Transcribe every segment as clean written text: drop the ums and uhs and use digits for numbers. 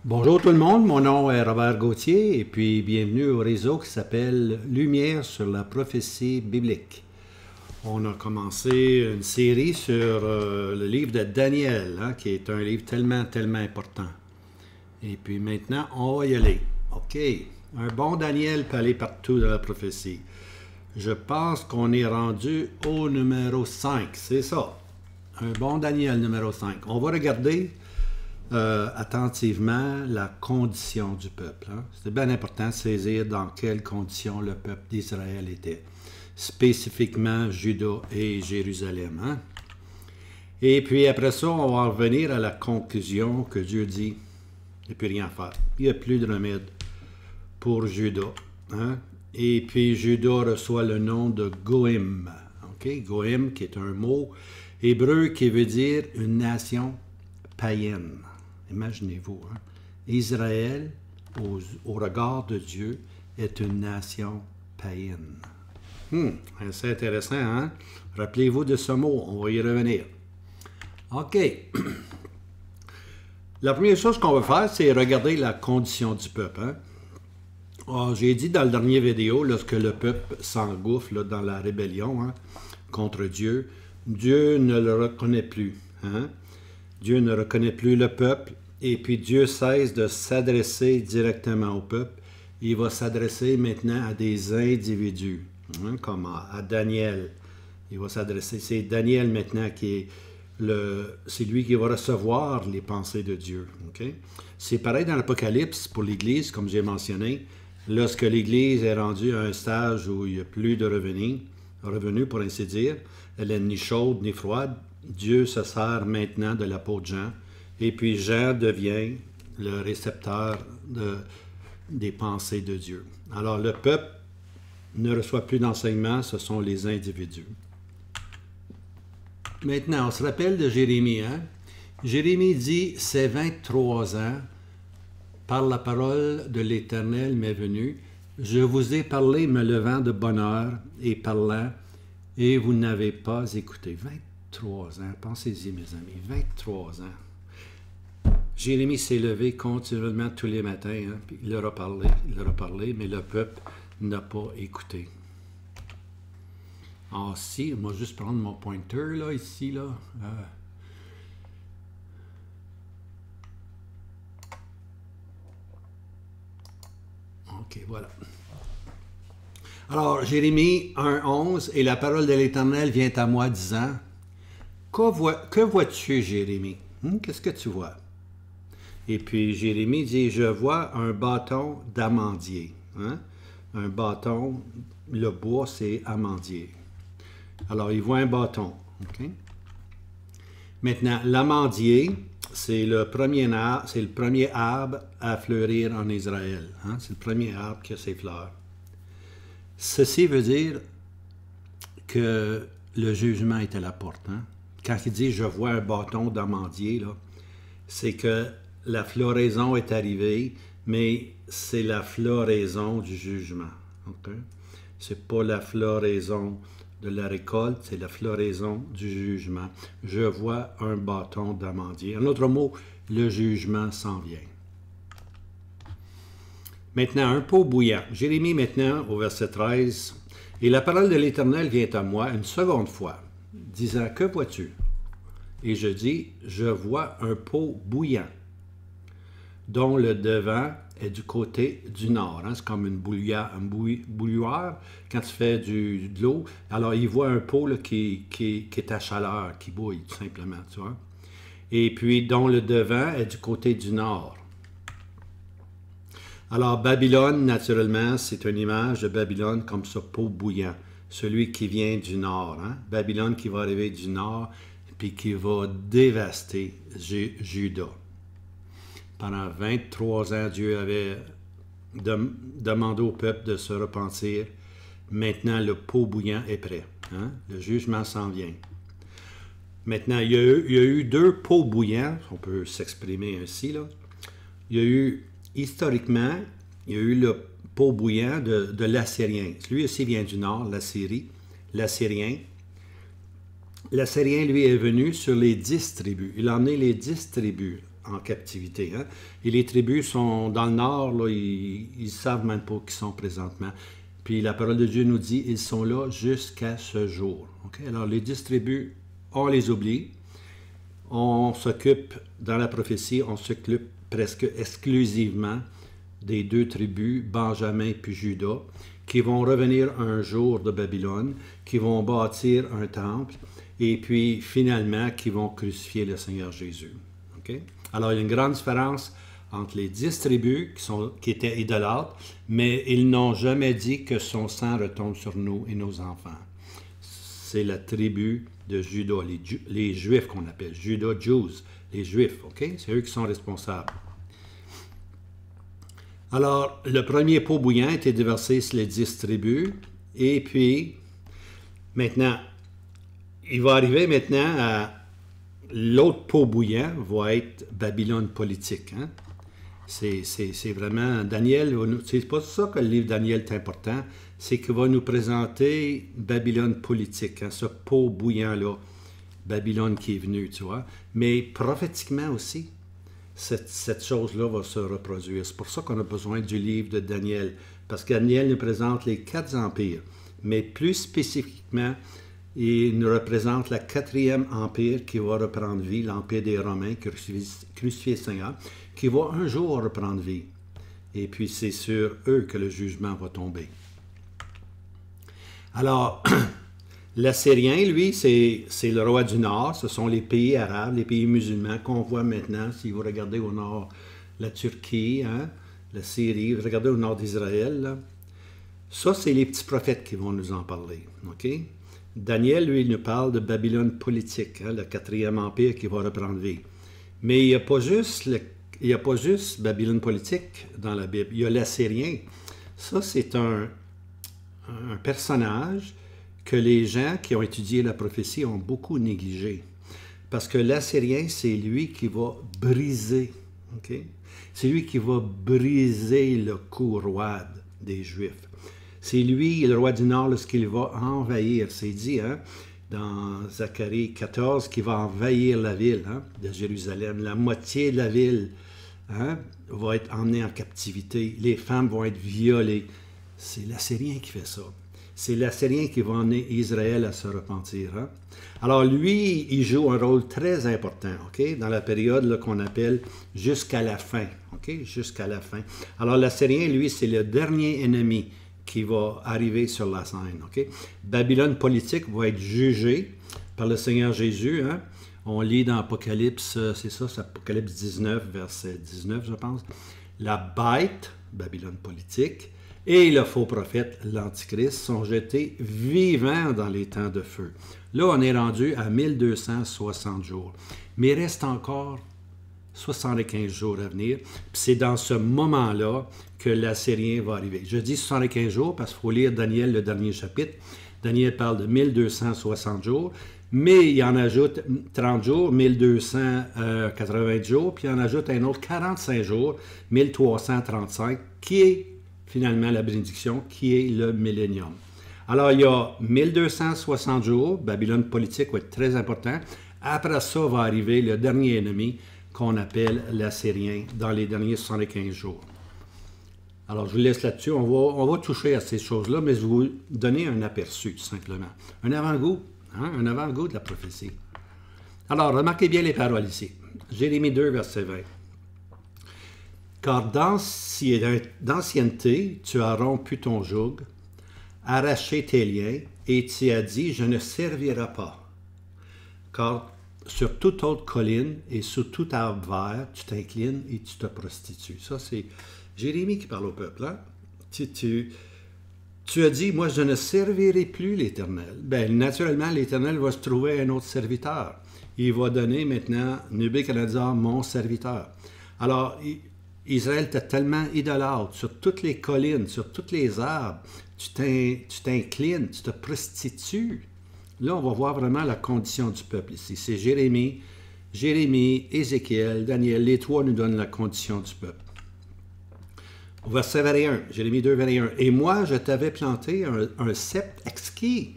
Bonjour tout le monde, mon nom est Robert Gauthier et puis bienvenue au réseau qui s'appelle Lumière sur la prophétie biblique. On a commencé une série sur le livre de Daniel, qui est un livre tellement important. Et puis maintenant, on va y aller. OK, un bon Daniel peut aller partout dans la prophétie. Je pense qu'on est rendu au numéro 5, c'est ça. Un bon Daniel numéro 5. On va regarder attentivement la condition du peuple. C'est bien important de saisir dans quelles conditions le peuple d'Israël était, spécifiquement Juda et Jérusalem. Et puis après ça, on va revenir à la conclusion que Dieu dit, il n'y a plus rien à faire. Il n'y a plus de remède pour Juda. Et puis Juda reçoit le nom de Goïm. Goïm, qui est un mot hébreu qui veut dire une nation païenne. Imaginez-vous, Israël, au regard de Dieu, est une nation païenne. C'est intéressant, hein? Rappelez-vous de ce mot, on va y revenir. OK. La première chose qu'on va faire, c'est regarder la condition du peuple. J'ai dit dans la dernière vidéo, lorsque le peuple s'engouffre dans la rébellion contre Dieu, Dieu ne le reconnaît plus. Dieu ne reconnaît plus le peuple et puis Dieu cesse de s'adresser directement au peuple. Il va s'adresser maintenant à des individus, comme à Daniel. Il va s'adresser, c'est Daniel maintenant qui est c'est lui qui va recevoir les pensées de Dieu. C'est pareil dans l'Apocalypse pour l'Église, comme j'ai mentionné. Lorsque l'Église est rendue à un stage où il n'y a plus de revenus pour ainsi dire, elle n'est ni chaude ni froide, Dieu se sert maintenant de la peau de Jean, et puis Jean devient le récepteur des pensées de Dieu. Alors le peuple ne reçoit plus d'enseignement, ce sont les individus. Maintenant, on se rappelle de Jérémie. Jérémie dit, « C'est 23 ans, par la parole de l'Éternel m'est venu, je vous ai parlé me levant de bonne heure et parlant, et vous n'avez pas écouté. » 23 ans, pensez-y mes amis, 23 ans. Jérémie s'est levé continuellement tous les matins, puis il leur a parlé, mais le peuple n'a pas écouté. Ah si, on va juste prendre mon pointer là, ici, là. OK, voilà. Alors, Jérémie 1:11, « Et la parole de l'Éternel vient à moi, disant, « Que vois-tu, Jérémie? Qu'est-ce que tu vois? » Et puis Jérémie dit, « Je vois un bâton d'amandier. » Un bâton, le bois, c'est amandier. Alors, il voit un bâton. Maintenant, l'amandier, c'est le premier arbre à fleurir en Israël. C'est le premier arbre qui a ses fleurs. Ceci veut dire que le jugement est à la porte. Quand il dit « je vois un bâton d'amandier », c'est que la floraison est arrivée, mais c'est la floraison du jugement. Ce n'est pas la floraison de la récolte, c'est la floraison du jugement. Je vois un bâton d'amandier. En autre mot, le jugement s'en vient. Maintenant, un pot bouillant. Jérémie maintenant, au verset 13. « Et la parole de l'Éternel vient à moi une seconde fois, disant, « Que vois-tu? » Et je dis, « Je vois un pot bouillant, dont le devant est du côté du nord. » C'est comme une bouilloire. Quand tu fais de l'eau, alors il voit un pot là, qui est à chaleur, qui bouille, tout simplement. Tu vois? Et puis, dont le devant est du côté du nord. Alors, Babylone, naturellement, c'est une image de Babylone comme ce pot bouillant, celui qui vient du nord. Babylone qui va arriver du nord, puis qui va dévaster Juda. Pendant 23 ans, Dieu avait demandé au peuple de se repentir. Maintenant, le pot bouillant est prêt. Le jugement s'en vient. Maintenant, il y a eu deux pots bouillants, on peut s'exprimer ainsi. Là. Il y a eu, historiquement, il y a eu le pot bouillant de l'Assyrien. Lui aussi vient du nord, l'Assyrie, l'Assyrien. l'Assyrien, lui, est venu sur les 10 tribus. Il a emmené les 10 tribus en captivité. Hein? Et les tribus sont dans le nord, là, ils ne savent même pas où ils sont présentement. Puis la parole de Dieu nous dit, ils sont là jusqu'à ce jour. Okay? Alors les 10 tribus, on les oublie. On s'occupe, dans la prophétie, on s'occupe presque exclusivement des 2 tribus, Benjamin puis Juda, qui vont revenir un jour de Babylone, qui vont bâtir un temple, et puis finalement qui vont crucifier le Seigneur Jésus. Okay? Alors il y a une grande différence entre les 10 tribus qui étaient idolâtres, mais ils n'ont jamais dit que son sang retombe sur nous et nos enfants. C'est la tribu de Juda, les Juifs qu'on appelle, Juda Jews, les Juifs, ok? C'est eux qui sont responsables. Alors, le premier pot bouillant était déversé sur les 10 tribus, et puis, maintenant, il va arriver maintenant à l'autre pot bouillant, va être Babylone politique. Hein? C'est vraiment, Daniel, c'est pas ça que le livre Daniel est important, c'est qu'il va nous présenter Babylone politique, hein, ce pot bouillant-là, Babylone qui est venu, tu vois. Mais prophétiquement aussi, cette chose-là va se reproduire. C'est pour ça qu'on a besoin du livre de Daniel, parce que Daniel nous présente les 4 empires, mais plus spécifiquement, il nous représente le 4e empire qui va reprendre vie, l'empire des Romains, crucifié le Seigneur, qui va un jour reprendre vie. Et puis c'est sur eux que le jugement va tomber. Alors, l'Assyrien, lui, c'est le roi du Nord, ce sont les pays arabes, les pays musulmans qu'on voit maintenant. Si vous regardez au nord, la Turquie, hein, la Syrie, vous regardez au nord d'Israël, ça, c'est les petits prophètes qui vont nous en parler. OK? Daniel, lui, il nous parle de Babylone politique, hein, le 4e empire qui va reprendre vie. Mais il n'y a pas juste Babylone politique dans la Bible, il y a l'Assyrien. Ça, c'est un personnage que les gens qui ont étudié la prophétie ont beaucoup négligé. Parce que l'Assyrien, c'est lui qui va briser. Okay? C'est lui qui va briser le cou roide des Juifs. C'est lui, le roi du Nord, lorsqu'il va envahir. C'est dit hein, dans Zacharie 14 qu'il va envahir la ville hein, de Jérusalem. La moitié de la ville hein, va être emmenée en captivité. Les femmes vont être violées. C'est l'Assyrien qui fait ça. C'est l'Assyrien qui va emmener Israël à se repentir. Hein? Alors lui, il joue un rôle très important okay? Dans la période qu'on appelle jusqu'à la fin. Okay? Jusqu'à la fin. Alors l'Assyrien, lui, c'est le dernier ennemi qui va arriver sur la scène. Okay? Babylone politique va être jugée par le Seigneur Jésus. Hein? On lit dans Apocalypse, c'est ça, c'est Apocalypse 19, verset 19, je pense. La bête, Babylone politique, et le faux prophète, l'Antichrist, sont jetés vivants dans les temps de feu. Là, on est rendu à 1260 jours. Mais il reste encore 75 jours à venir. Puis c'est dans ce moment-là que l'Assyrien va arriver. Je dis 75 jours parce qu'il faut lire Daniel, le dernier chapitre. Daniel parle de 1260 jours, mais il en ajoute 30 jours, 1280 jours, puis il en ajoute un autre 45 jours, 1335, qui est finalement la bénédiction, qui est le millénium. Alors, il y a 1260 jours, Babylone politique va être très important. Après ça va arriver le dernier ennemi qu'on appelle l'Assyrien dans les derniers 75 jours. Alors, je vous laisse là-dessus. On va toucher à ces choses-là, mais je vais vous donner un aperçu, tout simplement. Un avant-goût, hein? Un avant-goût de la prophétie. Alors, remarquez bien les paroles ici. Jérémie 2, verset 20. Car d'ancienneté, tu as rompu ton joug, arraché tes liens, et tu as dit, je ne servirai pas. Car sur toute autre colline et sous tout arbre vert, tu t'inclines et tu te prostitues. Ça, c'est Jérémie qui parle au peuple. Hein? Tu as dit, moi, je ne servirai plus l'Éternel. Bien, naturellement, l'Éternel va se trouver un autre serviteur. Il va donner maintenant Nebuchadnezzar, mon serviteur. Alors, Israël était tellement idolâtre sur toutes les collines, sur tous les arbres. Tu t'inclines, tu te prostitues. Là, on va voir vraiment la condition du peuple ici. C'est Jérémie, Ézéchiel, Daniel. Les trois nous donnent la condition du peuple. Au verset 21, Jérémie 2, 21. Et moi, je t'avais planté un sceptre exquis.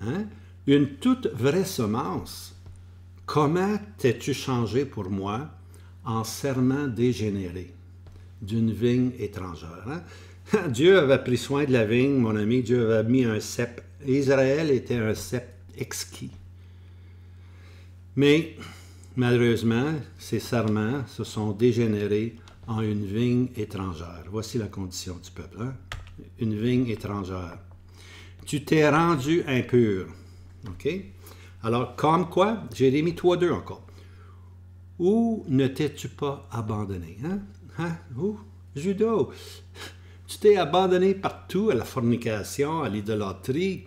Hein? une toute vraie semence. Comment t'es-tu changé pour moi en serment dégénéré d'une vigne étrangère? Hein? Dieu avait pris soin de la vigne, mon ami. Dieu avait mis un cep. Israël était un cep exquis. Mais, malheureusement, ces serments se sont dégénérés en une vigne étrangère. Voici la condition du peuple. Hein? Une vigne étrangère. Tu t'es rendu impur. OK? Alors, comme quoi, Jérémie 3:2 encore. Où ne t'es-tu pas abandonné? Hein? Hein? Où? Judas, tu t'es abandonné partout à la fornication, à l'idolâtrie.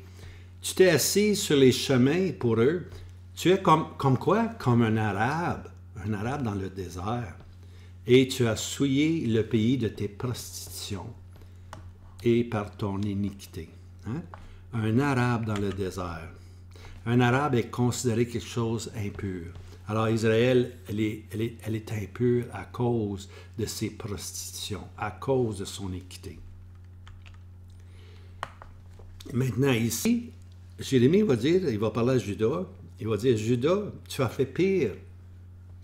Tu t'es assis sur les chemins pour eux. Tu es comme quoi? Comme un arabe dans le désert. Et tu as souillé le pays de tes prostitutions et par ton iniquité. Hein? Un arabe dans le désert. Un arabe est considéré quelque chose d'impur. Alors Israël, elle est impure à cause de ses prostitutions, à cause de son iniquité. Maintenant ici, Jérémie va dire, il va parler à Judas, il va dire, Judas, tu as fait pire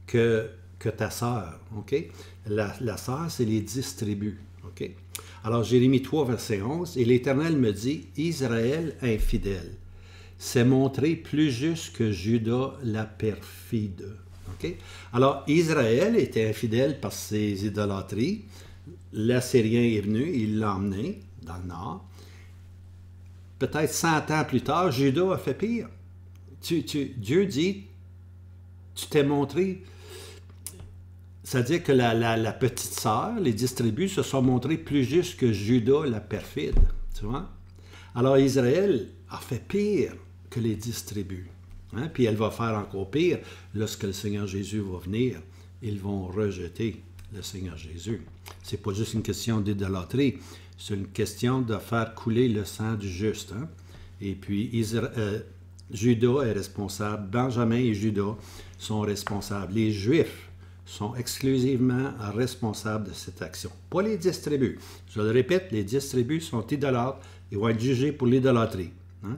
que ta sœur. Okay? La sœur, c'est les 10 tribus. Okay? Alors Jérémie 3, verset 11, et l'Éternel me dit, Israël infidèle s'est montré plus juste que Judas la perfide. Okay? Alors Israël était infidèle par ses idolâtries. L'Assyrien est venu, il l'a emmené dans le nord. Peut-être 100 ans plus tard, Judas a fait pire. Dieu dit, tu t'es montré... C'est-à-dire que la petite sœur, les 10 tribus, se sont montrées plus justes que Judas la perfide. Tu vois? Alors Israël a fait pire que les 10 tribus. Hein? Puis elle va faire encore pire lorsque le Seigneur Jésus va venir. Ils vont rejeter le Seigneur Jésus. C'est pas juste une question d'idolâtrie, c'est une question de faire couler le sang du juste. Hein? Et puis Judas est responsable, Benjamin et Judas sont responsables. Les Juifs sont exclusivement responsables de cette action. Pas les 10 tribus. Je le répète, les 10 tribus sont idolâtres et vont être jugés pour l'idolâtrie. Hein?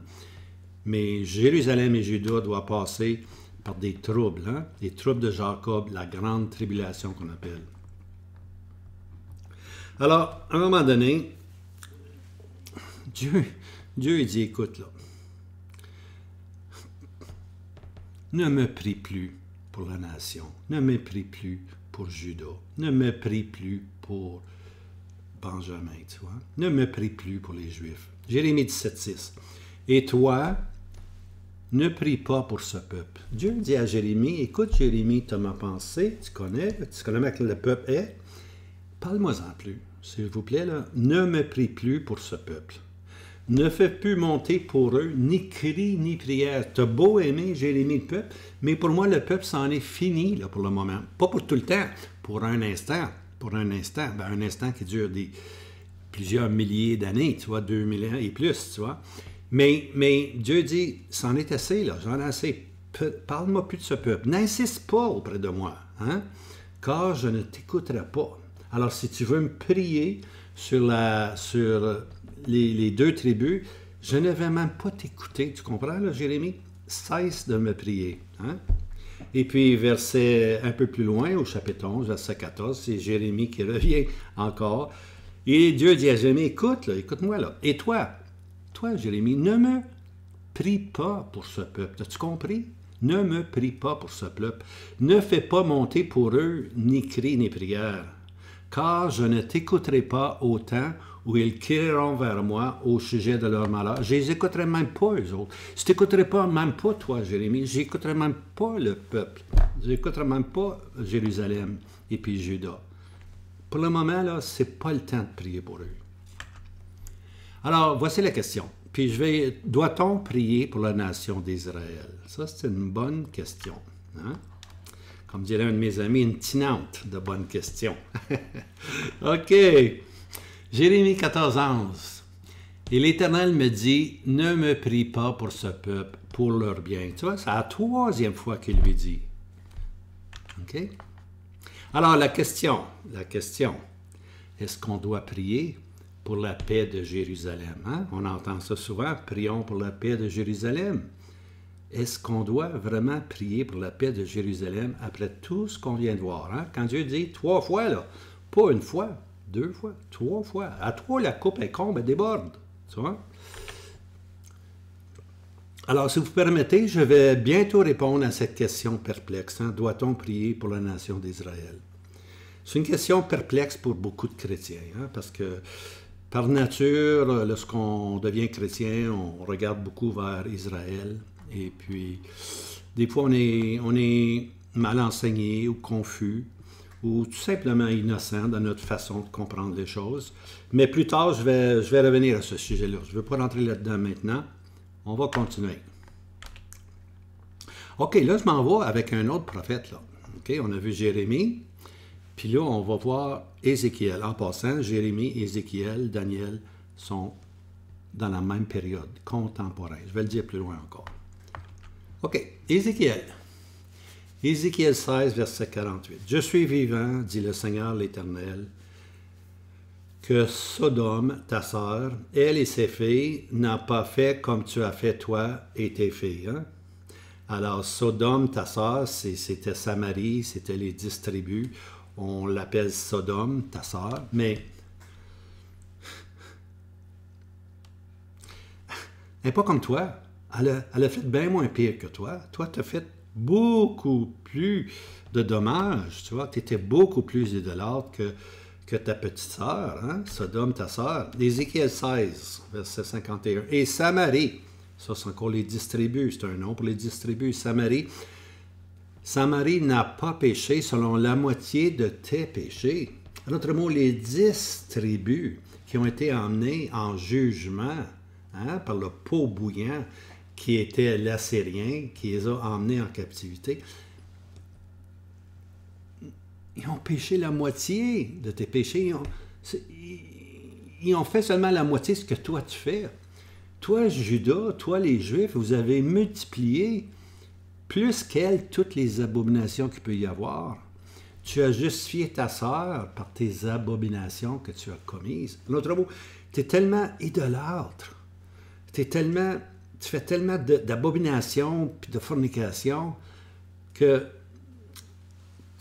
Mais Jérusalem et Juda doivent passer par des troubles. Hein? Les troubles de Jacob, la grande tribulation qu'on appelle. Alors, à un moment donné, Dieu il dit, écoute là, ne me prie plus pour la nation, ne me prie plus pour Juda, ne me prie plus pour Benjamin, tu vois, ne me prie plus pour les Juifs. Jérémie 17:6. Et toi, ne prie pas pour ce peuple. Dieu dit à Jérémie, écoute Jérémie, tu as ma pensée, tu connais comment le peuple est, parle-moi-en plus, s'il vous plaît, là. Ne me prie plus pour ce peuple. Ne fais plus monter pour eux ni cri ni prière. Tu as beau aimer Jérémie le peuple, mais pour moi, le peuple, c'en est fini là, pour le moment. Pas pour tout le temps, pour un instant. Pour un instant. Ben, un instant qui dure plusieurs milliers d'années, tu vois, 2000 ans et plus, tu vois. Mais Dieu dit, c'en est assez, là, j'en ai assez. Parle-moi plus de ce peuple. N'insiste pas auprès de moi, hein, car je ne t'écouterai pas. Alors, si tu veux me prier sur les 2 tribus, je ne vais même pas t'écouter. Tu comprends, là, Jérémie? Cesse de me prier. Hein? Et puis, verset un peu plus loin, au chapitre 11, verset 14, c'est Jérémie qui revient encore. Et Dieu dit à Jérémie, écoute-moi là. Et toi, Jérémie, ne me prie pas pour ce peuple. As-tu compris? Ne me prie pas pour ce peuple. Ne fais pas monter pour eux ni cri ni prière. Car je ne t'écouterai pas au temps où ils crieront vers moi au sujet de leur malheur. Je les écouterai même pas, eux autres. Je t'écouterai pas, même pas toi, Jérémie. Je n'écouterai même pas le peuple. Je n'écouterai même pas Jérusalem et puis Juda. Pour le moment, là, c'est pas le temps de prier pour eux. Alors, voici la question. Puis doit-on prier pour la nation d'Israël? Ça, c'est une bonne question. Hein? Comme dirait un de mes amis, une tinante de bonnes questions. OK. Jérémie 14:11. Et l'Éternel me dit, ne me prie pas pour ce peuple, pour leur bien. Tu vois, c'est la 3e fois qu'il lui dit. OK? Alors, la question, est-ce qu'on doit prier pour la paix de Jérusalem? Hein? On entend ça souvent, prions pour la paix de Jérusalem. est-ce qu'on doit vraiment prier pour la paix de Jérusalem après tout ce qu'on vient de voir? Hein? Quand Dieu dit 3 fois, là, pas une fois, 2 fois, 3 fois. À 3, la coupe est comble, elle déborde. Tu vois? Alors, si vous permettez, je vais bientôt répondre à cette question perplexe. Hein? Doit-on prier pour la nation d'Israël? C'est une question perplexe pour beaucoup de chrétiens, hein? Parce que par nature, lorsqu'on devient chrétien, on regarde beaucoup vers Israël. Et puis, des fois, on est mal enseigné ou confus ou tout simplement innocent dans notre façon de comprendre les choses. Mais plus tard, je vais revenir à ce sujet-là. Je ne veux pas rentrer là-dedans maintenant. On va continuer. OK, là, je m'en vais avec un autre prophète. Là. OK, on a vu Jérémie. Puis là, on va voir Ézéchiel. En passant, Jérémie, Ézéchiel, Daniel sont dans la même période, contemporaine. Je vais le dire plus loin encore. OK, Ézéchiel. Ézéchiel 16, verset 48. « Je suis vivant, dit le Seigneur l'Éternel, que Sodome, ta sœur, elle et ses filles, n'ont pas fait comme tu as fait toi et tes filles. Hein? » Alors, Sodome, ta sœur, c'était Samarie, c'était les 10 tribus. On l'appelle Sodome, ta sœur, mais elle n'est pas comme toi. Elle a fait bien moins pire que toi. Toi, tu as fait beaucoup plus de dommages, tu vois. Tu étais beaucoup plus idolâtre que ta petite sœur, hein? Sodome, ta sœur. Ézéchiel 16, verset 51. Et Samarie, ça c'est encore les 10 tribus, c'est un nom pour les 10 tribus. Samarie n'a pas péché selon la moitié de tes péchés. En d'autres mots, les 10 tribus qui ont été emmenées en jugement, hein, par le pot bouillant qui était l'Assyrien, qui les a emmenés en captivité, ils ont péché la moitié de tes péchés. Ils ont fait seulement la moitié de ce que toi tu fais. Toi, Judas, toi, les Juifs, vous avez multiplié plus qu'elle toutes les abominations qu'il peut y avoir. Tu as justifié ta sœur par tes abominations que tu as commises. En d'autres mots, tu es tellement idolâtre. Tu fais tellement d'abominations et de fornication que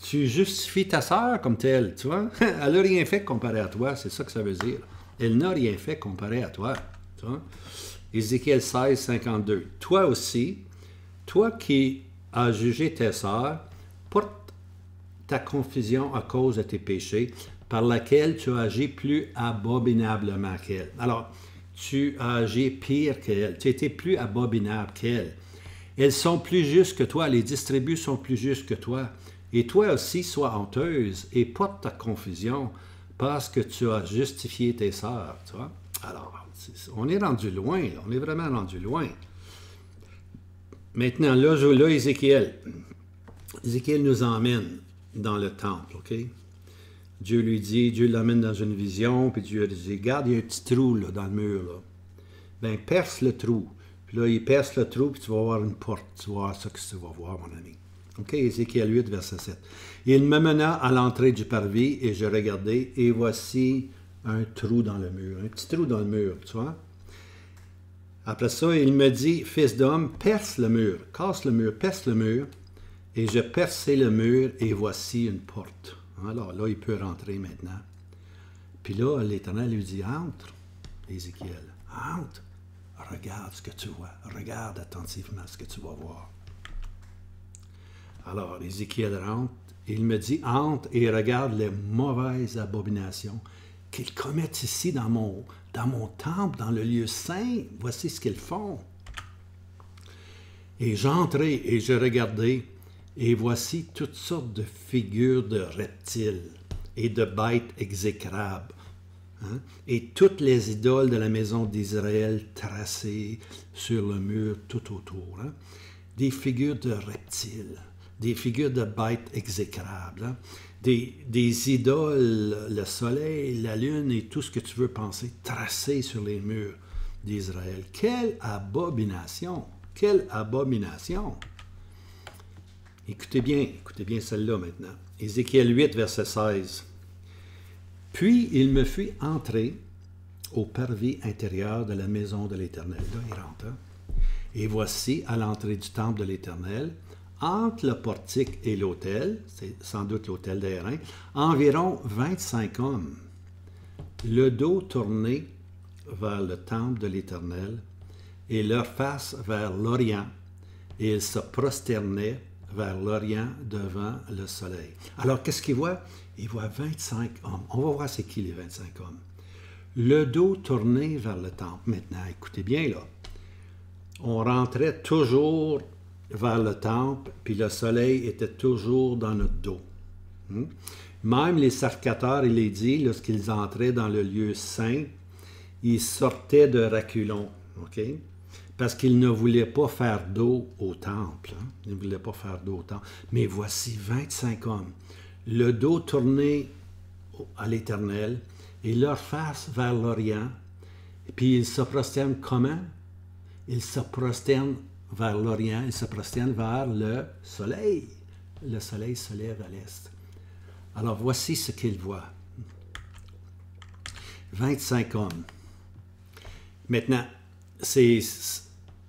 tu justifies ta sœur comme telle, tu vois. Elle n'a rien fait comparé à toi, c'est ça que ça veut dire. Elle n'a rien fait comparé à toi, tu vois. Ézéchiel 16, 52. Toi aussi, toi qui as jugé tes sœurs, porte ta confusion à cause de tes péchés, par laquelle tu as agi plus abominablement qu'elle. Alors, tu as agi pire qu'elle. Tu étais plus abominable qu'elle. Elles sont plus justes que toi. Les 10 tribus sont plus justes que toi. Et toi aussi, sois honteuse et porte ta confusion parce que tu as justifié tes sœurs. Tu vois? Alors, on est rendu loin. Là. On est vraiment rendu loin. Maintenant, là, Ézéchiel. Ézéchiel nous emmène dans le temple, OK? Dieu l'amène dans une vision, puis Dieu lui dit, regarde, il y a un petit trou là, dans le mur, là. Ben, perce le trou. Puis là, il perce le trou, puis tu vas voir une porte. Tu vas voir ça que tu vas voir, mon ami. OK, Ézéchiel 8, verset 7. Il me mena à l'entrée du parvis, et je regardai, et voici un trou dans le mur. Un petit trou dans le mur, tu vois? Après ça, il me dit, fils d'homme, perce le mur, casse le mur, perce le mur. Et je perçai le mur, et voici une porte. Alors là, il peut rentrer maintenant. Puis là, l'Éternel lui dit, entre, Ézéchiel, entre, regarde ce que tu vois, regarde attentivement ce que tu vas voir. Alors, Ézéchiel rentre, et il me dit, entre et regarde les mauvaises abominations qu'ils commettent ici dans mon temple, dans le lieu saint. Voici ce qu'ils font. Et j'entrai et je regardai, et voici toutes sortes de figures de reptiles et de bêtes exécrables. Hein? Et toutes les idoles de la maison d'Israël tracées sur le mur tout autour. Hein? Des figures de reptiles, des figures de bêtes exécrables. Hein? Des idoles, le soleil, la lune et tout ce que tu veux penser, tracées sur les murs d'Israël. Quelle abomination! Quelle abomination! Écoutez bien celle-là maintenant. Ézéchiel 8, verset 16. Puis il me fit entrer au parvis intérieur de la maison de l'Éternel. Là, il rentre. Hein? Et voici, à l'entrée du temple de l'Éternel, entre le portique et l'autel, c'est sans doute l'autel d'airain, environ 25 hommes, le dos tourné vers le temple de l'Éternel et leur face vers l'Orient, et ils se prosternaient vers l'Orient devant le soleil. Alors, qu'est-ce qu'ils voient? Ils voient 25 hommes. On va voir c'est qui les 25 hommes. Le dos tourné vers le temple. Maintenant, écoutez bien là. On rentrait toujours vers le temple, puis le soleil était toujours dans notre dos. Même les sacrificateurs, il est dit, lorsqu'ils entraient dans le lieu saint, ils sortaient de reculons, OK? Parce qu'ils ne voulaient pas faire d'eau au temple. Ils ne voulaient pas faire d'eau au temple. Mais voici 25 hommes, le dos tourné à l'Éternel et leur face vers l'Orient. Et puis ils se prosternent comment? Ils se prosternent vers l'Orient, ils se prosternent vers le soleil. Le soleil se lève à l'est. Alors voici ce qu'ils voient. 25 hommes. Maintenant,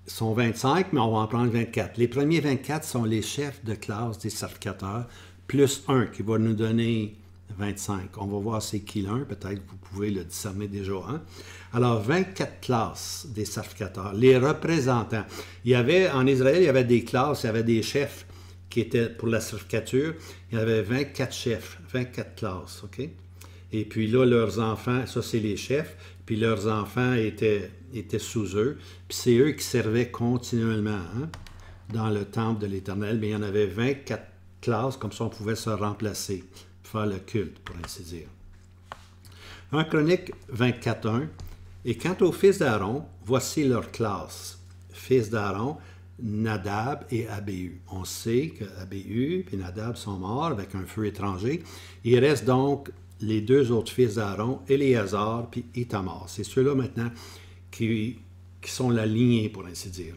sont 25, mais on va en prendre 24. Les premiers 24 sont les chefs de classe des sacrificateurs, plus un qui va nous donner 25. On va voir c'est qui l'un, peut-être vous pouvez le discerner déjà. Alors, 24 classes des sacrificateurs, les représentants. En Israël, il y avait des classes, il y avait des chefs qui étaient pour la sacrificature. Il y avait 24 chefs, 24 classes, OK? Et puis là, leurs enfants, ça c'est les chefs, puis leurs enfants étaient sous eux, puis c'est eux qui servaient continuellement dans le temple de l'Éternel, mais il y en avait 24 classes, comme ça on pouvait se remplacer, faire le culte, pour ainsi dire. 1 Chronique 24.1, et quant aux fils d'Aaron, voici leur classe. Fils d'Aaron, Nadab et Abihu. On sait que Abihu et Nadab sont morts avec un feu étranger. Il reste donc les deux autres fils d'Aaron, Éléazar puis Ithamar. C'est ceux-là maintenant qui sont la lignée, pour ainsi dire.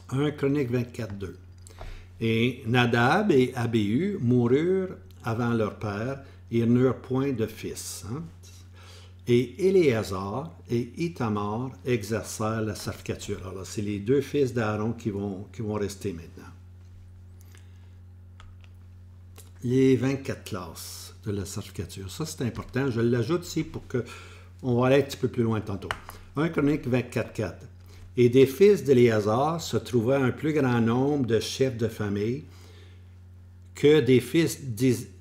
1 Chronique 24.2. Et Nadab et Abihu moururent avant leur père, et ils n'eurent point de fils. Et Éléazar et Ithamar exercèrent la sacrificature. Alors, c'est les deux fils d'Aaron qui vont rester maintenant. Les 24 classes de la sacrificature. Ça, c'est important. Je l'ajoute ici pour qu'on va aller un petit peu plus loin tantôt. 1 Chronique 24.4. Et des fils d'Éléazar se trouvait un plus grand nombre de chefs de famille que des fils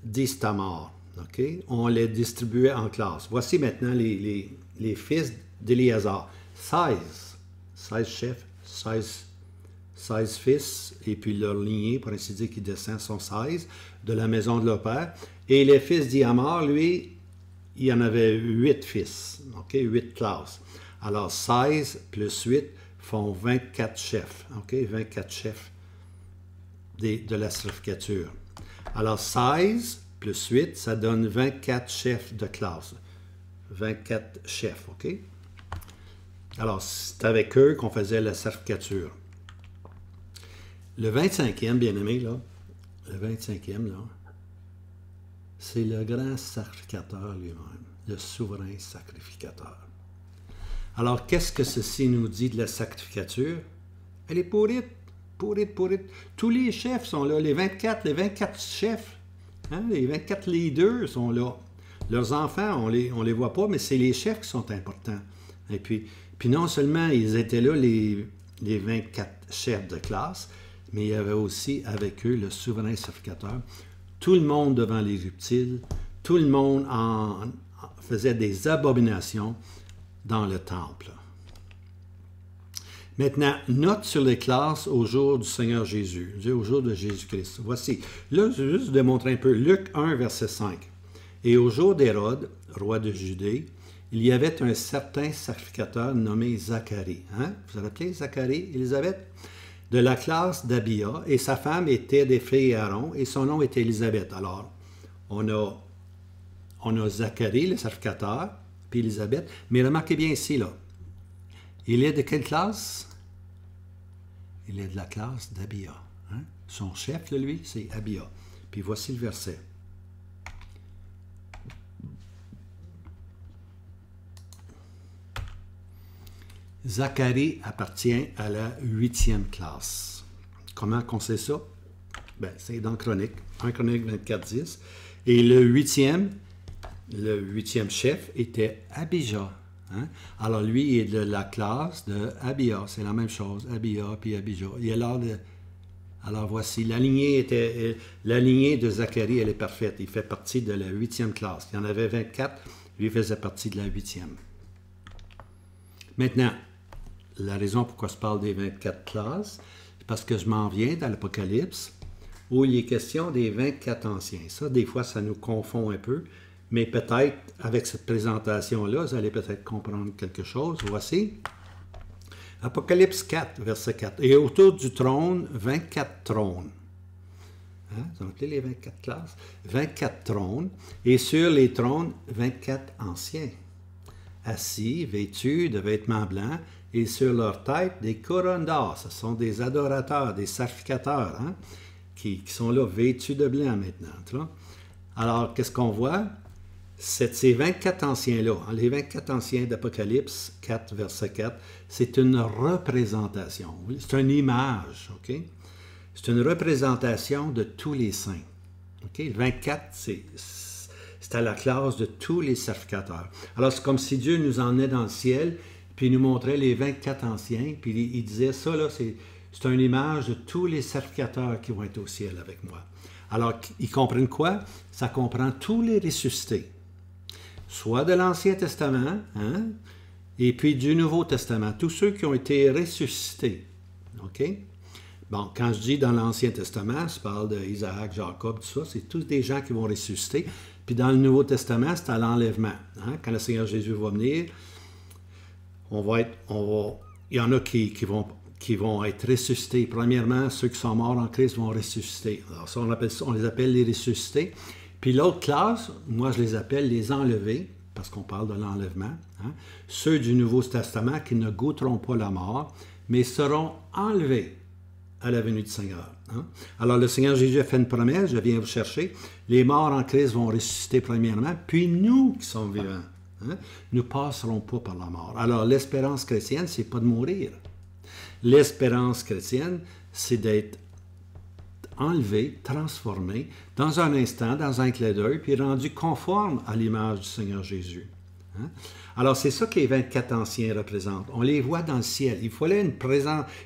d'Ithamar. Okay? On les distribuait en classes. Voici maintenant les fils d'Éléazar. 16 chefs, 16 fils, et puis leur lignée, pour ainsi dire, qui descend, sont 16, de la maison de leur père. Et les fils d'Ithamar, lui, il y en avait 8 fils, okay? 8 classes. Alors 16 plus 8 font 24 chefs, okay? 24 chefs de la sacrificature. Alors 16 plus 8, ça donne 24 chefs de classe. 24 chefs, OK? Alors, c'est avec eux qu'on faisait la sacrificature. Le 25e, bien aimé, là, le 25e, là, c'est le grand sacrificateur lui-même, le souverain sacrificateur. Alors, qu'est-ce que ceci nous dit de la sacrificature? Elle est pourrite. Tous les chefs sont là, les 24 chefs. Les 24 leaders sont là. Leurs enfants, on les voit pas, mais c'est les chefs qui sont importants. Et puis non seulement ils étaient là, les 24 chefs de classe, mais il y avait aussi avec eux le souverain sacrificateur. Tout le monde devant les reptiles, tout le monde faisait des abominations dans le temple. Maintenant, note sur les classes au jour du Seigneur Jésus, au jour de Jésus-Christ. Voici. Là, je vais juste démontrer un peu. Luc 1, verset 5. Et au jour d'Hérode, roi de Judée, il y avait un certain sacrificateur nommé Zacharie. Vous vous rappelez Zacharie, Élisabeth? De la classe d'Abia, et sa femme était des filles Aaron, et son nom était Élisabeth. Alors, on a Zacharie, le sacrificateur, puis Élisabeth. Mais remarquez bien ici, là. Il est de quelle classe? Il est de la classe d'Abia. Son chef, lui, c'est Abia. Puis voici le verset. Zacharie appartient à la 8e classe. Comment qu'on sait ça? Ben, c'est dans Chronique, 1 Chronique 24:10. Et le huitième chef était Abijah. Hein? Alors lui, il est de la classe de Abia. C'est la même chose, Abia puis Abijah. Il est là de... Alors voici, la lignée de Zacharie, elle est parfaite. Il fait partie de la 8e classe. Il y en avait 24, lui faisait partie de la 8e. Maintenant, la raison pourquoi je parle des 24 classes, c'est parce que je m'en viens dans l'Apocalypse, où il est question des 24 anciens. Ça, des fois, ça nous confond un peu, mais peut-être, avec cette présentation-là, vous allez peut-être comprendre quelque chose. Voici, Apocalypse 4, verset 4. « Et autour du trône, 24 trônes. » Hein? Donc, les 24 classes. 24 trônes. Et sur les trônes, 24 anciens. Assis, vêtus de vêtements blancs, et sur leur tête, des couronnes d'or. Ce sont des adorateurs, des sacrificateurs, hein? Qui sont là, vêtus de blanc maintenant. Tu vois? Alors, qu'est-ce qu'on voit? Ces 24 anciens-là, hein, les 24 anciens d'Apocalypse 4, verset 4, c'est une représentation. C'est une image, OK? C'est une représentation de tous les saints. OK? 24, c'est à la classe de tous les sacrificateurs. Alors, c'est comme si Dieu nous emmenait dans le ciel, puis il nous montrait les 24 anciens, puis il disait, ça, là, c'est une image de tous les sacrificateurs qui vont être au ciel avec moi. Alors, ils comprennent quoi? Ça comprend tous les ressuscités. Soit de l'Ancien Testament, hein, et puis du Nouveau Testament. Tous ceux qui ont été ressuscités. OK? Bon, quand je dis dans l'Ancien Testament, je parle d'Isaac, Jacob, tout ça, c'est tous des gens qui vont ressusciter. Puis dans le Nouveau Testament, c'est à l'enlèvement. Hein? Quand le Seigneur Jésus va venir, il y en a qui vont être ressuscités. Premièrement, ceux qui sont morts en Christ vont ressusciter. Alors ça, on les appelle les ressuscités. Puis l'autre classe, moi je les appelle les enlevés, parce qu'on parle de l'enlèvement. Hein? Ceux du Nouveau Testament qui ne goûteront pas la mort, mais seront enlevés à la venue du Seigneur. Hein? Alors le Seigneur Jésus a fait une promesse, je viens vous chercher. Les morts en Christ vont ressusciter premièrement, puis nous qui sommes vivants, hein, nous ne passerons pas par la mort. Alors l'espérance chrétienne, c'est pas de mourir. L'espérance chrétienne, c'est d'être enlevé, transformé, dans un instant, dans un clin d'œil, puis rendu conforme à l'image du Seigneur Jésus. Hein? Alors, c'est ça que les 24 anciens représentent. On les voit dans le ciel. Il fallait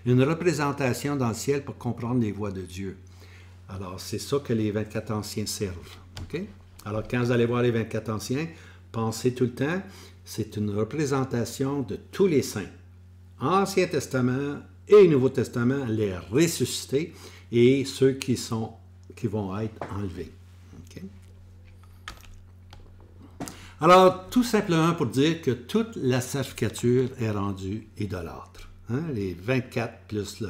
une représentation dans le ciel pour comprendre les voies de Dieu. Alors, c'est ça que les 24 anciens servent. Okay? Alors, quand vous allez voir les 24 anciens, pensez tout le temps, c'est une représentation de tous les saints. Ancien Testament et Nouveau Testament, les ressuscités, et ceux qui vont être enlevés. Okay? Alors, tout simplement pour dire que toute la sacrificature est rendue idolâtre. Hein? Les 24 plus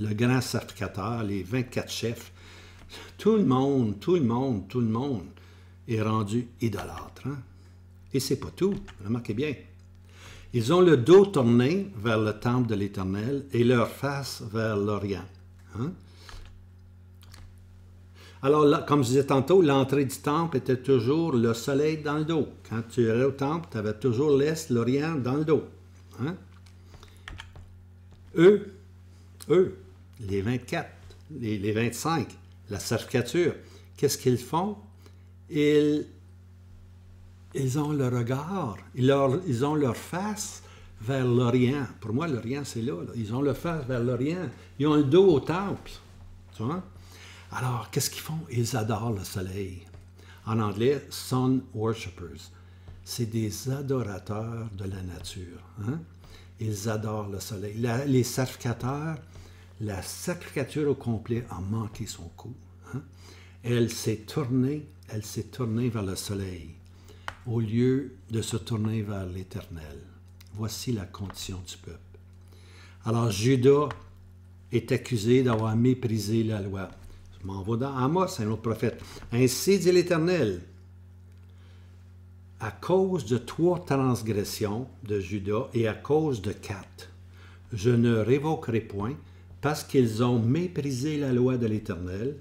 le grand sacrificateur, les 24 chefs, tout le monde est rendu idolâtre. Hein? Et c'est pas tout, remarquez bien. Ils ont le dos tourné vers le temple de l'Éternel et leur face vers l'Orient. Hein? Alors, là, comme je disais tantôt, l'entrée du temple était toujours le soleil dans le dos. Quand tu allais au temple, tu avais toujours l'Est, l'Orient dans le dos. Hein? Eux, les 24, les 25, la sacrificature, qu'est-ce qu'ils font? Ils ont le regard, ils ont leur face vers l'Orient. Pour moi, l'Orient, c'est là. Ils ont leur face vers l'Orient. Ils ont le dos au temple. Tu vois? Alors, qu'est-ce qu'ils font? Ils adorent le soleil. En anglais, sun worshippers. C'est des adorateurs de la nature. Hein? Ils adorent le soleil. Les sacrificateurs, la sacrificature au complet a manqué son coup. Hein? Elle s'est tournée vers le soleil, au lieu de se tourner vers l'Éternel. Voici la condition du peuple. Alors, Judas est accusé d'avoir méprisé la loi. Je m'en vais dans Amos, un autre prophète. Ainsi dit l'Éternel, à cause de 3 transgressions de Judas et à cause de 4, je ne révoquerai point, parce qu'ils ont méprisé la loi de l'Éternel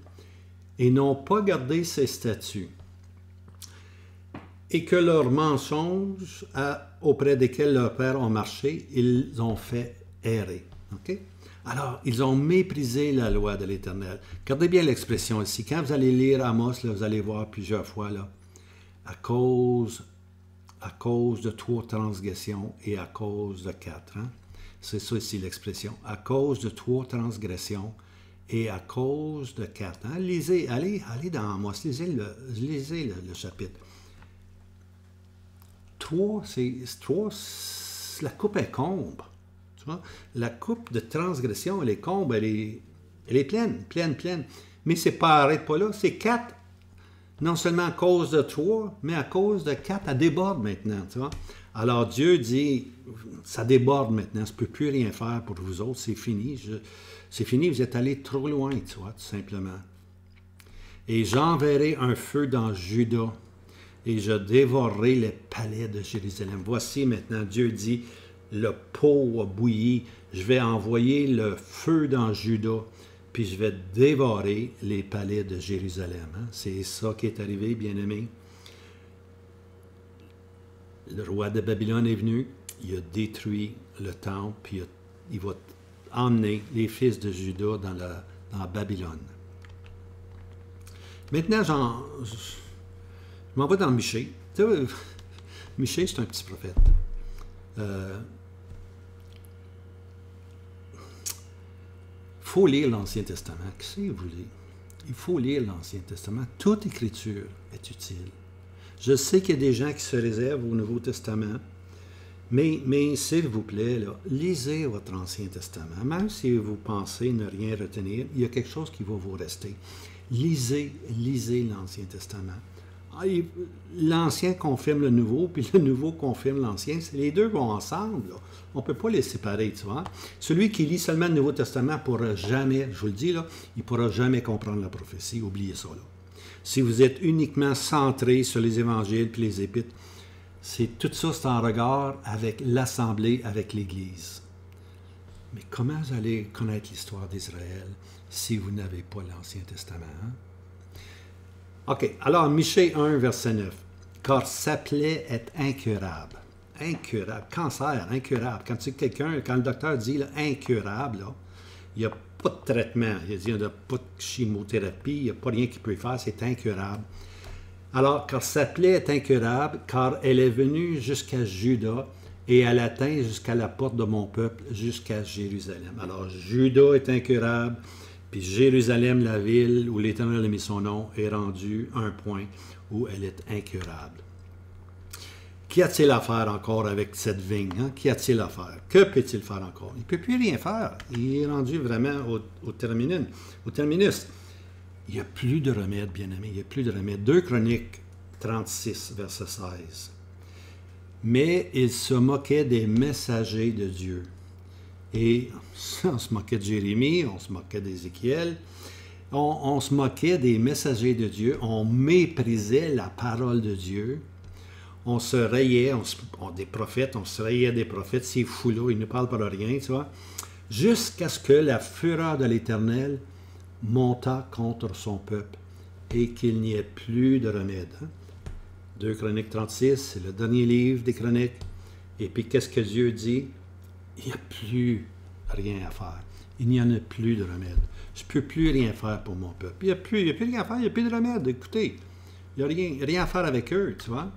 et n'ont pas gardé ses statuts. et que leurs mensonges auprès desquels leurs pères ont marché, ils ont fait errer. OK? Alors, ils ont méprisé la loi de l'Éternel. Regardez bien l'expression ici. Quand vous allez lire Amos, là, vous allez voir plusieurs fois, là, à cause de 3 transgressions et à cause de 4. Hein? C'est ça ici l'expression. À cause de 3 transgressions et à cause de 4. Hein? Lisez, allez dans Amos, lisez le chapitre. 3, la coupe incombe. Tu vois? La coupe de transgression, elle incombe, elle est pleine. Mais c'est pas, arrête pas là, c'est 4. Non seulement à cause de 3, mais à cause de 4, elle déborde maintenant. Tu vois? Alors Dieu dit, ça déborde maintenant, je ne peux plus rien faire pour vous autres, c'est fini. C'est fini, vous êtes allés trop loin, tu vois, tout simplement. Et j'enverrai un feu dans Juda, et je dévorerai les palais de Jérusalem. Voici maintenant, Dieu dit, le pot a bouilli, je vais envoyer le feu dans Juda, puis je vais dévorer les palais de Jérusalem. Hein? C'est ça qui est arrivé, bien-aimés. Le roi de Babylone est venu, il a détruit le temple, puis il va emmener les fils de Juda dans Babylone. Maintenant, je m'en vais dans Michée. Tu sais, Michée, c'est un petit prophète. Il faut lire l'Ancien Testament. Qu'est-ce que vous voulez? Il faut lire l'Ancien Testament. Toute écriture est utile. Je sais qu'il y a des gens qui se réservent au Nouveau Testament, mais s'il vous plaît, là, lisez votre Ancien Testament. Même si vous pensez ne rien retenir, il y a quelque chose qui va vous rester. Lisez l'Ancien Testament. L'Ancien confirme le Nouveau, puis le Nouveau confirme l'Ancien. Les deux vont ensemble. Là. On ne peut pas les séparer, tu vois. Celui qui lit seulement le Nouveau Testament ne pourra jamais, je vous le dis, là, il ne pourra jamais comprendre la prophétie. Oubliez ça. Là. Si vous êtes uniquement centré sur les évangiles puis les épîtres, tout ça, c'est en regard avec l'Assemblée, avec l'Église. Mais comment vous allez connaître l'histoire d'Israël si vous n'avez pas l'Ancien Testament? Hein? OK, alors Michée 1, verset 9. Car sa plaie est incurable. Incurable. Cancer, incurable. Quand le docteur dit là, incurable, là, il n'y a pas de traitement, il n'y a pas de chimiothérapie, il n'y a pas rien qui peut faire, c'est incurable. Alors, car sa plaie est incurable, car elle est venue jusqu'à Juda et elle atteint jusqu'à la porte de mon peuple, jusqu'à Jérusalem. Alors, Juda est incurable, puis Jérusalem, la ville où l'Éternel a mis son nom, est rendue un point où elle est incurable. Qu'y a-t-il à faire encore avec cette vigne? Hein? Qu'y a-t-il à faire? Que peut-il faire encore? Il ne peut plus rien faire. Il est rendu vraiment au terminus. Il n'y a plus de remède, bien-aimé. Il n'y a plus de remède. 2 Chroniques 36, verset 16. Mais il se moquait des messagers de Dieu. Et on se moquait de Jérémie, on se moquait d'Ézéchiel. On se moquait des messagers de Dieu. On méprisait la parole de Dieu. On se rayait, des prophètes, on se rayait des prophètes, ces fous-là, ils ne parlent pas de rien, tu vois, jusqu'à ce que la fureur de l'Éternel monta contre son peuple et qu'il n'y ait plus de remède. Hein? 2 Chroniques 36, c'est le dernier livre des Chroniques. Et puis, qu'est-ce que Dieu dit? Il n'y a plus rien à faire. Il n'y en a plus de remède. Je ne peux plus rien faire pour mon peuple. Il n'y a plus rien à faire, il n'y a plus de remède. Écoutez, il n'y a rien à faire avec eux, tu vois.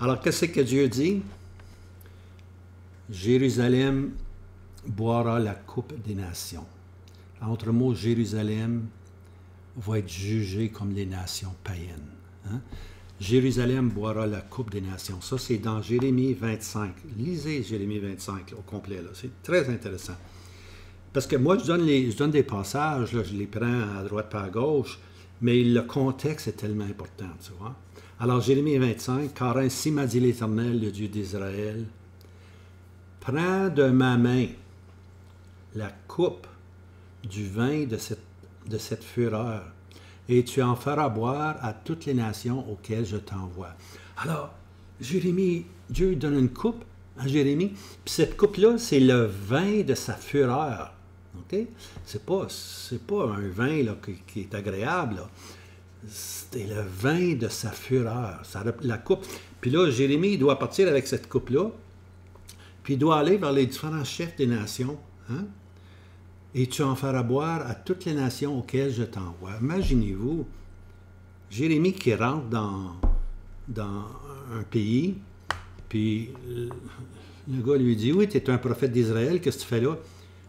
Alors, qu'est-ce que Dieu dit? Jérusalem boira la coupe des nations. En autre mot, Jérusalem va être jugée comme les nations païennes. Hein? Jérusalem boira la coupe des nations. Ça, c'est dans Jérémie 25. Lisez Jérémie 25 là, au complet. C'est très intéressant. Parce que moi, je donne des passages, là, je les prends à droite pas à gauche, mais le contexte est tellement important, tu vois. Alors, Jérémie 25, « Car ainsi m'a dit l'Éternel, le Dieu d'Israël, prends de ma main la coupe du vin de cette fureur, et tu en feras boire à toutes les nations auxquelles je t'envoie. » Alors, Jérémie, Dieu donne une coupe à Jérémie, puis cette coupe-là, c'est le vin de sa fureur. OK? C'est pas un vin là, qui est agréable, là. c'était le vin de sa fureur, la coupe. Puis là, Jérémie, il doit partir avec cette coupe-là, puis il doit aller vers les différents chefs des nations, hein? Et tu en feras boire à toutes les nations auxquelles je t'envoie. Imaginez-vous, Jérémie qui rentre dans un pays, puis le gars lui dit, oui, tu es un prophète d'Israël, qu'est-ce que tu fais là?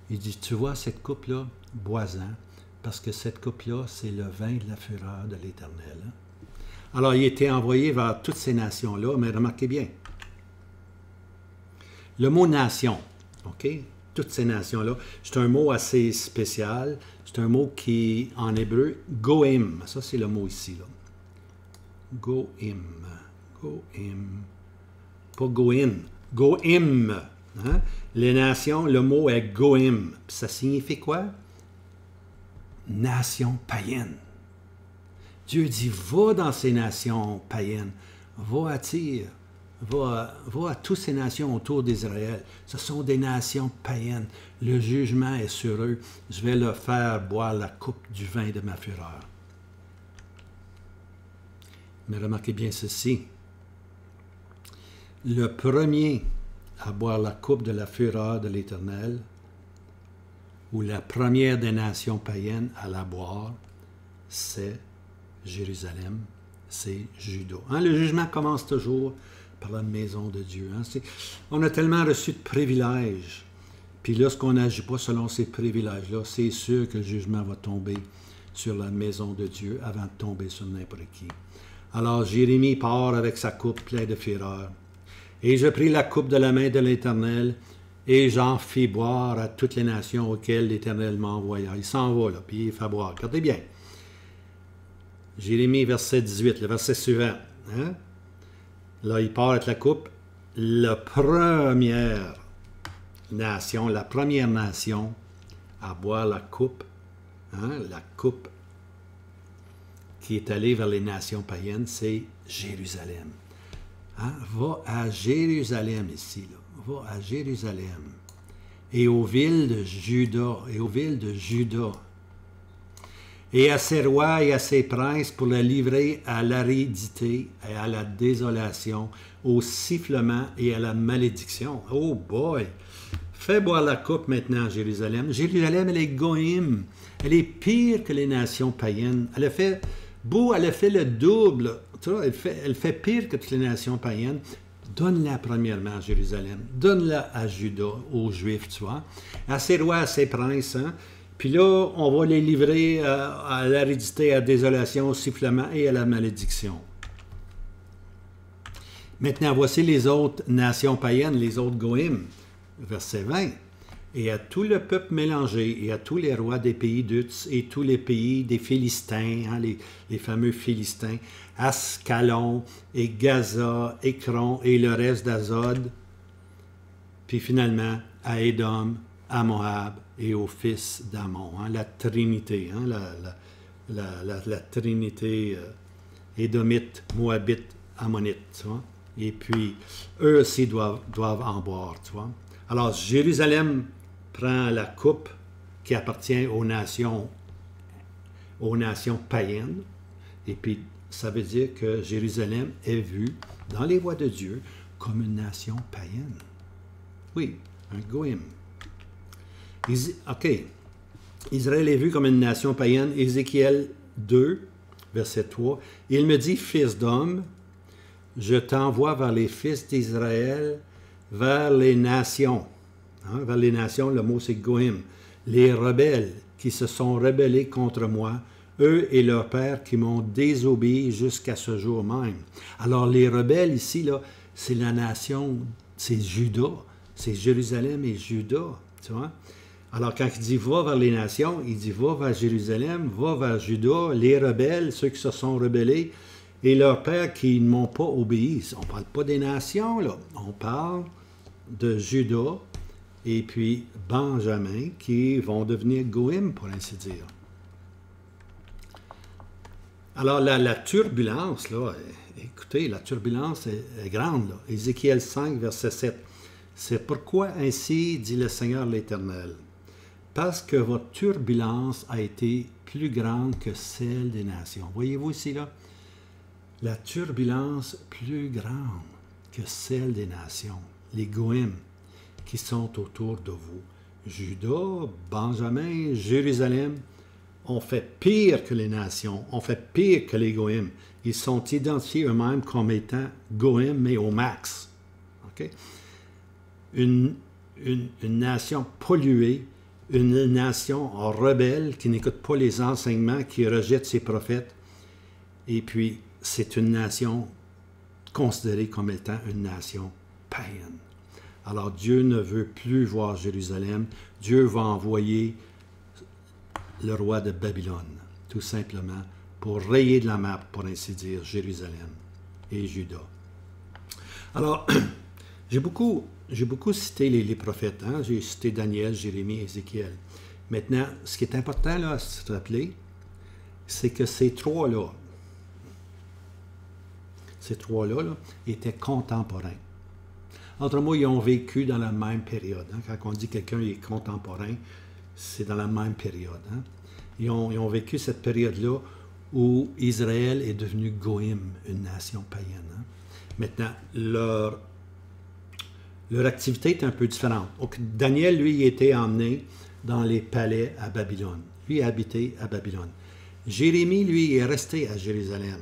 Il dit, tu vois cette coupe-là, bois-en, parce que cette coupe-là, c'est le vin de la fureur de l'Éternel. Hein? Alors, il était envoyé vers toutes ces nations-là, mais remarquez bien, le mot nation, OK? Toutes ces nations-là, c'est un mot assez spécial, c'est un mot qui, en hébreu, goïm, ça c'est le mot ici, là. Goïm, pas goïm, goïm, hein? Les nations, le mot est goïm, ça signifie quoi? Nation païenne. Dieu dit, va dans ces nations païennes, va à Tyr, va à toutes ces nations autour d'Israël. Ce sont des nations païennes. Le jugement est sur eux. Je vais leur faire boire la coupe du vin de ma fureur. Mais remarquez bien ceci. Le premier à boire la coupe de la fureur de l'Éternel, ou la première des nations païennes à la boire, c'est Jérusalem, c'est Juda. Hein, le jugement commence toujours par la maison de Dieu. Hein. On a tellement reçu de privilèges, puis lorsqu'on n'agit pas selon ces privilèges-là, c'est sûr que le jugement va tomber sur la maison de Dieu avant de tomber sur n'importe qui. Alors Jérémie part avec sa coupe pleine de fureur. Et je pris la coupe de la main de l'Éternel, et j'en fis boire à toutes les nations auxquelles l'Éternel m'envoya. Il s'en va, là, puis il fait boire. Regardez bien. Jérémie, verset 18, le verset suivant. Hein? Là, il part avec la coupe. La première nation à boire la coupe qui est allée vers les nations païennes, c'est Jérusalem. Hein? Va à Jérusalem ici, là. Va à Jérusalem et aux villes de Juda, et à ses rois et à ses princes pour les livrer à l'aridité et à la désolation, au sifflement et à la malédiction. Oh boy! Fais boire la coupe maintenant à Jérusalem. Jérusalem, elle est goïm. Elle est pire que les nations païennes. Elle a fait le double. Tu vois, elle fait pire que toutes les nations païennes. Donne-la premièrement à Jérusalem. Donne-la à Juda, aux Juifs, tu vois. À ses rois, à ses princes, hein. Puis là, on va les livrer à l'aridité, à la désolation, au sifflement et à la malédiction. Maintenant, voici les autres nations païennes, les autres goïm. Verset 20. Et à tout le peuple mélangé, et à tous les rois des pays d'Uts, et tous les pays des Philistins, hein, les fameux Philistins, Ascalon, et Gaza, Écron, et le reste d'Azod, puis finalement à Édom, à Moab, et aux fils d'Amon, hein, la Trinité, hein, la Trinité Édomite, Moabite, Ammonite, tu vois. Et puis, eux aussi doivent en boire, tu vois. Alors, Jérusalem prend la coupe qui appartient aux nations païennes, et puis ça veut dire que Jérusalem est vue dans les voies de Dieu comme une nation païenne. Oui, un goïm. OK. Israël est vu comme une nation païenne. Ézéchiel 2, verset 3. Il me dit, fils d'homme, je t'envoie vers les fils d'Israël, vers les nations. Hein, vers les nations, le mot c'est goïm. Les rebelles qui se sont rebellés contre moi, eux et leurs pères qui m'ont désobéi jusqu'à ce jour même. Alors les rebelles ici, là, c'est la nation, c'est Juda, c'est Jérusalem et Juda, tu vois. Alors quand il dit va vers les nations, il dit va vers Jérusalem, va vers Juda, les rebelles, ceux qui se sont rebellés, et leurs pères qui ne m'ont pas obéi. On ne parle pas des nations, là. On parle de Juda et puis Benjamin qui vont devenir goïm, pour ainsi dire. Alors, la turbulence, là, écoutez, la turbulence est grande, là. Ézéchiel 5, verset 7. C'est pourquoi ainsi dit le Seigneur l'Éternel. parce que votre turbulence a été plus grande que celle des nations. Voyez-vous ici, là? La turbulence plus grande que celle des nations. Les Goïm qui sont autour de vous. Juda, Benjamin, Jérusalem ont fait pire que les nations, ont fait pire que les Goïm. Ils sont identifiés eux-mêmes comme étant Goïm, mais au max. Okay? Une nation polluée, une nation rebelle qui n'écoute pas les enseignements, qui rejette ses prophètes. Et puis, c'est une nation considérée comme étant une nation païenne. Alors, Dieu ne veut plus voir Jérusalem. Dieu va envoyer le roi de Babylone, tout simplement, pour rayer de la map, pour ainsi dire, Jérusalem et Juda. Alors, j'ai beaucoup cité les prophètes. Hein? J'ai cité Daniel, Jérémie, Ézéchiel. Maintenant, ce qui est important là, à se rappeler, c'est que ces trois-là là, étaient contemporains. Entre mots, ils ont vécu dans la même période. Hein? Quand on dit que quelqu'un est contemporain, c'est dans la même période. Hein? Ils ont vécu cette période-là où Israël est devenu Goïm, une nation païenne. Hein? Maintenant, leur activité est un peu différente. Donc, Daniel, lui, il était emmené dans les palais à Babylone. Lui, il habitait à Babylone. Jérémie, lui, est resté à Jérusalem.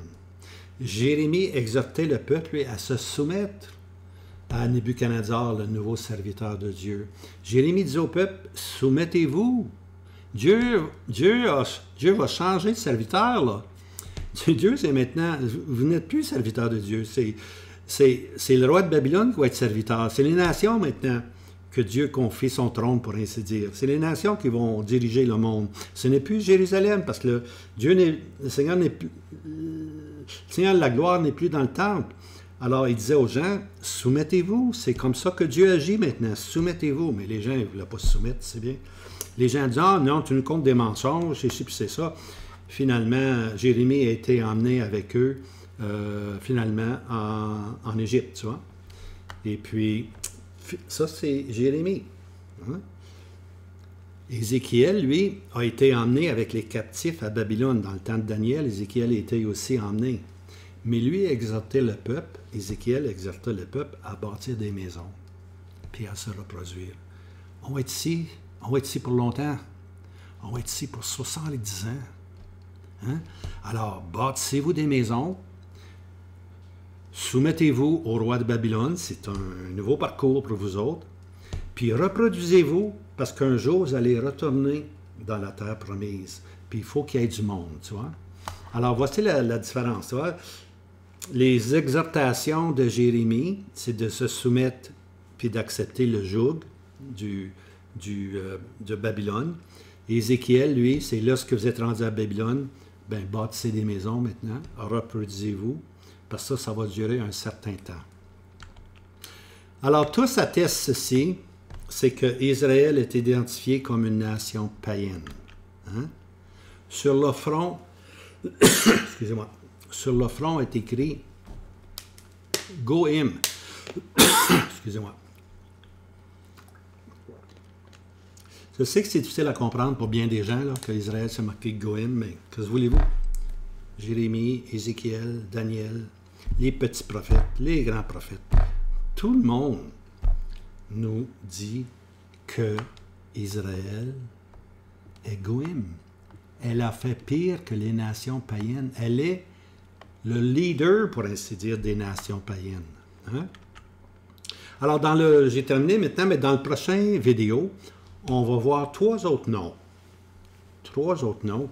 Jérémie exhortait le peuple, lui, à se soumettre à Nebuchadnezzar, le nouveau serviteur de Dieu. Jérémie dit au peuple, soumettez-vous. Dieu va changer de serviteur, là. Dieu, c'est maintenant, vous n'êtes plus serviteur de Dieu. C'est le roi de Babylone qui va être serviteur. C'est les nations maintenant que Dieu confie son trône, pour ainsi dire. C'est les nations qui vont diriger le monde. Ce n'est plus Jérusalem, parce que le Seigneur de la gloire n'est plus dans le temple. Alors, il disait aux gens, soumettez-vous. C'est comme ça que Dieu agit maintenant. Soumettez-vous. Mais les gens ne voulaient pas se soumettre, c'est bien. Les gens disent, ah non, tu nous comptes des mensonges, et puis c'est ça. Finalement, Jérémie a été emmené avec eux, finalement, en Égypte, tu vois. Et puis, ça, c'est Jérémie. Hein? Ézéchiel, lui, a été emmené avec les captifs à Babylone. Dans le temps de Daniel, Ézéchiel était aussi emmené. Mais lui exhortait le peuple, Ézéchiel exhortait le peuple à bâtir des maisons, puis à se reproduire. On va être ici pour longtemps. On va être ici pour 70 ans. Hein? Alors, bâtissez-vous des maisons, soumettez-vous au roi de Babylone, c'est un nouveau parcours pour vous autres, puis reproduisez-vous, parce qu'un jour, vous allez retourner dans la terre promise, puis il faut qu'il y ait du monde, tu vois. Alors, voici la différence, tu vois. Les exhortations de Jérémie, c'est de se soumettre puis d'accepter le joug de Babylone. Ézéchiel, lui, c'est lorsque vous êtes rendu à Babylone, ben bâtissez des maisons maintenant, reproduisez-vous, parce que ça va durer un certain temps. Alors, tous attestent ceci, c'est que Israël est identifié comme une nation païenne. Hein? Sur le front, excusez-moi, sur le front est écrit Goïm. Excusez-moi. Je sais que c'est difficile à comprendre pour bien des gens, là, que Israël s'est marqué Goïm, mais que voulez-vous? Jérémie, Ézéchiel, Daniel, les petits prophètes, les grands prophètes. Tout le monde nous dit que Israël est Goïm. Elle a fait pire que les nations païennes. Elle est le leader, pour ainsi dire, des nations païennes. Hein? Alors, j'ai terminé maintenant, mais dans le prochain vidéo, on va voir trois autres noms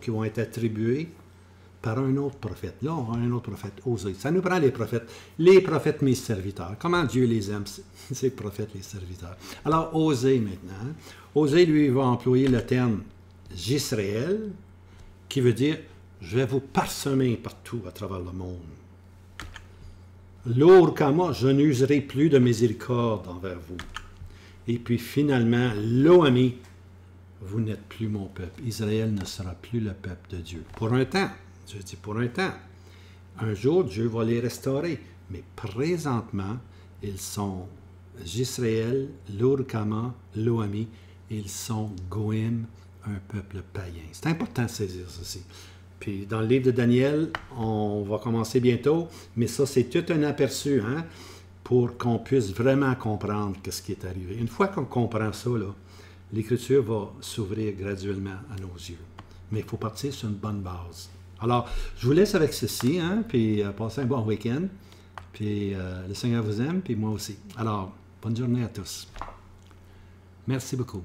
qui vont être attribués par un autre prophète. Là, on a un autre prophète, Osée. Ça nous prend les prophètes mes serviteurs. Comment Dieu les aime, ces prophètes, les serviteurs. Alors, Osée maintenant. Hein? Osée, lui, va employer le terme Jisraël, qui veut dire « je vais vous parsemer partout à travers le monde ». L'Orkama, je n'userai plus de miséricorde envers vous. Et puis finalement, l'Oami, vous n'êtes plus mon peuple. Israël ne sera plus le peuple de Dieu. Pour un temps, je dis pour un temps. Un jour, Dieu va les restaurer. Mais présentement, ils sont Jisraël, l'Orkama, l'Oami, Ils sont goïm, un peuple païen. C'est important de saisir ceci. Puis dans le livre de Daniel, on va commencer bientôt, mais ça, c'est tout un aperçu, hein, pour qu'on puisse vraiment comprendre ce qui est arrivé. Une fois qu'on comprend ça, là, l'Écriture va s'ouvrir graduellement à nos yeux. Mais il faut partir sur une bonne base. Alors, je vous laisse avec ceci, hein, puis passez un bon week-end. Puis le Seigneur vous aime, puis moi aussi. Alors, bonne journée à tous. Merci beaucoup.